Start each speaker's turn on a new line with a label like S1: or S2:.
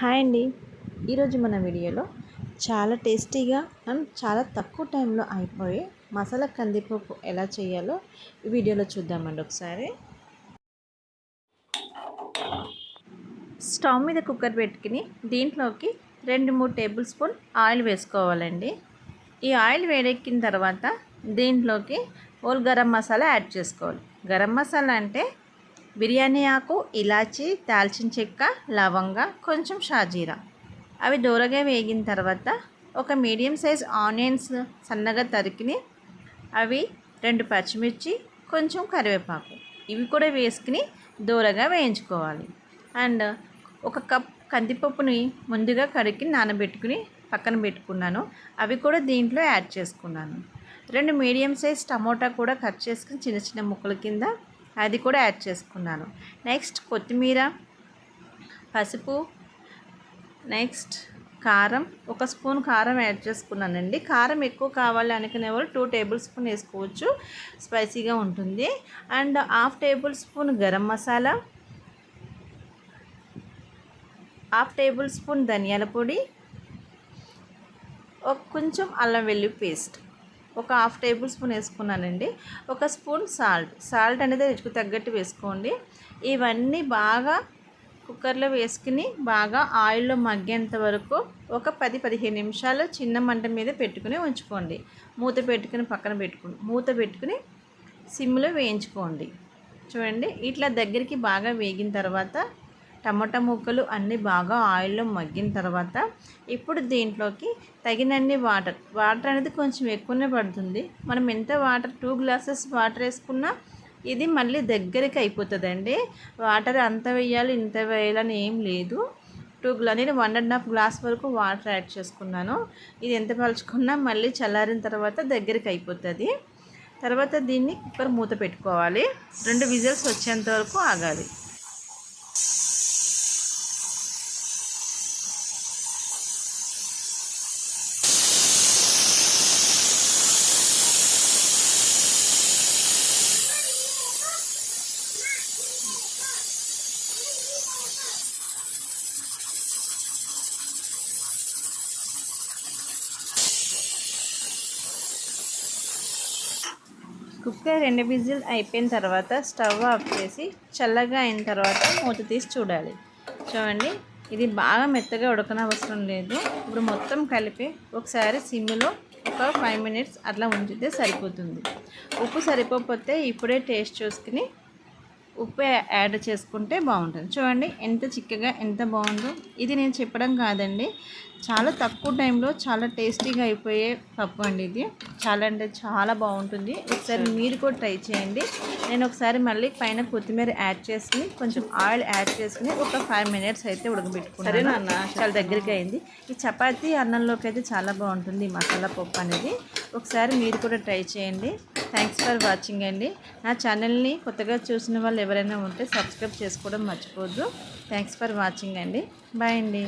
S1: Hi అండి. ఈరోజు మన వీడియోలో చాలా టేస్టీగా అండ్ చాలా తక్కువ టైంలో అయిపోయే మసాలా కందిపప్పు ఎలా చేయాలో ఈ వీడియోలో చూద్దామండి. ఒకసారి స్టవ్ మీద కుక్కర్ పెట్టుకుని దీంట్లోకి 2-3 టేబుల్ స్పూన్ ఆయిల్ వేసుకోవాలండి. ఈ ఆయిల్ వేడెక్కిన తర్వాత దీంట్లోకి హోల్ గరం మసాలా యాడ్ చేసుకోవాలి. గరం మసాలా అంటే బిర్యానీ ఆకు, ఇలాచీ, దాల్చిన చెక్క, లవంగ, కొంచెం షాజీరా. అవి దూరగా వేగిన తర్వాత ఒక మీడియం సైజ్ ఆనియన్స్ సన్నగా తరికిని, అవి 2 పచ్చిమిర్చి, కొంచెం కరివేపాకు ఇవి కూడా వేసుకుని దూరగా వేయించుకోవాలి. అండ్ 1 కప్ కందిపప్పుని ముందుగా కడిగి నానబెట్టుకుని పక్కన పెట్టుకున్నాను. అవి కూడా దీంట్లో యాడ్ చేసుకున్నాను. 2 మీడియం సైజ్ టమోటా కూడా కట్ చేసుకుని చిన్న చిన్న ముక్కల కింద అది కూడా యాడ్ చేసుకున్నాను. నెక్స్ట్ కొత్తిమీర, పసుపు, నెక్స్ట్ కారం, 1 స్పూన్ కారం యాడ్ చేసుకున్నానండి. కారం ఎక్కువ కావాలి అనుకునే వాళ్ళు 2 టేబుల్ స్పూన్ వేసుకోవచ్చు, స్పైసీగా ఉంటుంది. And 1/2 table spoon garam masala, 1/2 table spoon ధనియాల పొడి, కొంచెం అల్లం వెల్లుల్లి పేస్ట్ 1/2 టేబుల్ స్పూన్ వేసుకున్నానండి. 1 స్పూన్ సాల్ట్ అనేది రుచికి తగ్గట్టు వేసుకోండి. ఇవన్నీ బాగా కుక్కర్లో వేసుకుని బాగా ఆయిల్లో మగ్గేంత వరకు ఒక 10-15 నిమిషాలు చిన్న మంట మీద పెట్టుకుని ఉంచుకోండి. మూత పెట్టుకుని సిమ్లో వేయించుకోండి. చూడండి, ఇట్లా దగ్గరికి బాగా వేగిన తర్వాత టమాటా ముక్కలు అన్నీ బాగా ఆయిల్లో మగ్గిన తర్వాత ఇప్పుడు దీంట్లోకి తగినన్ని వాటర్ అనేది కొంచెం ఎక్కువనే పడుతుంది. మనం ఎంత 2 గ్లాసెస్ వాటర్ వేసుకున్నా ఇది మళ్ళీ దగ్గరికి అయిపోతుందండి. వాటర్ అంత వేయాలి ఇంత వేయాలని ఏం లేదు. నేను 1.5 గ్లాస్ వరకు వాటర్ యాడ్ చేసుకున్నాను. ఇది ఎంత పలుచుకున్నా మళ్ళీ చల్లారిన తర్వాత దగ్గరికి అయిపోతుంది. తర్వాత దీన్ని కుక్కర్ మూత పెట్టుకోవాలి. 2 విజిల్స్ వచ్చేంత వరకు ఆగాలి. కుక్కర్ 2 విజిల్ అయిపోయిన తర్వాత స్టవ్ ఆఫ్ చేసి చల్లగా అయిన తర్వాత మూత తీసి చూడాలి. చూడండి, ఇది బాగా మెత్తగా ఉడకనవసరం లేదు. ఇప్పుడు మొత్తం కలిపి ఒకసారి సిమ్లో ఒక 5 మినిట్స్ అట్లా ఉంచితే సరిపోతుంది. ఉప్పు సరిపోతే ఇప్పుడే టేస్ట్ చూసుకుని ఉప్పు యాడ్ చేసుకుంటే బాగుంటుంది. చూడండి ఎంత చిక్కగా ఎంత బాగుందో. ఇది నేను చెప్పడం కాదండి, చాలా తక్కువ టైంలో చాలా టేస్టీగా అయిపోయే పప్పు అండి. ఇది చాలా అంటే చాలా బాగుంటుంది. ఒకసారి మీరు కూడా ట్రై చేయండి. నేను ఒకసారి మళ్ళీ పైన కొత్తిమీర యాడ్ చేసుకుని కొంచెం ఆయిల్ యాడ్ చేసుకుని ఒక 5 మినిట్స్ అయితే ఉడకబెట్టుకున్నాను. చాలా దగ్గరికి అయింది. ఈ చపాతీ అన్నంలోకి అయితే చాలా బాగుంటుంది మసాలా పప్పు అనేది. ఒకసారి మీరు కూడా ట్రై చేయండి. థ్యాంక్స్ ఫర్ వాచింగ్ అండి. నా ఛానల్ని కొత్తగా చూసిన వాళ్ళు ఎవరైనా ఉంటే సబ్స్క్రైబ్ చేసుకోవడం మర్చిపోద్దు. థ్యాంక్స్ ఫర్ వాచింగ్ అండి. బాయ్ అండి.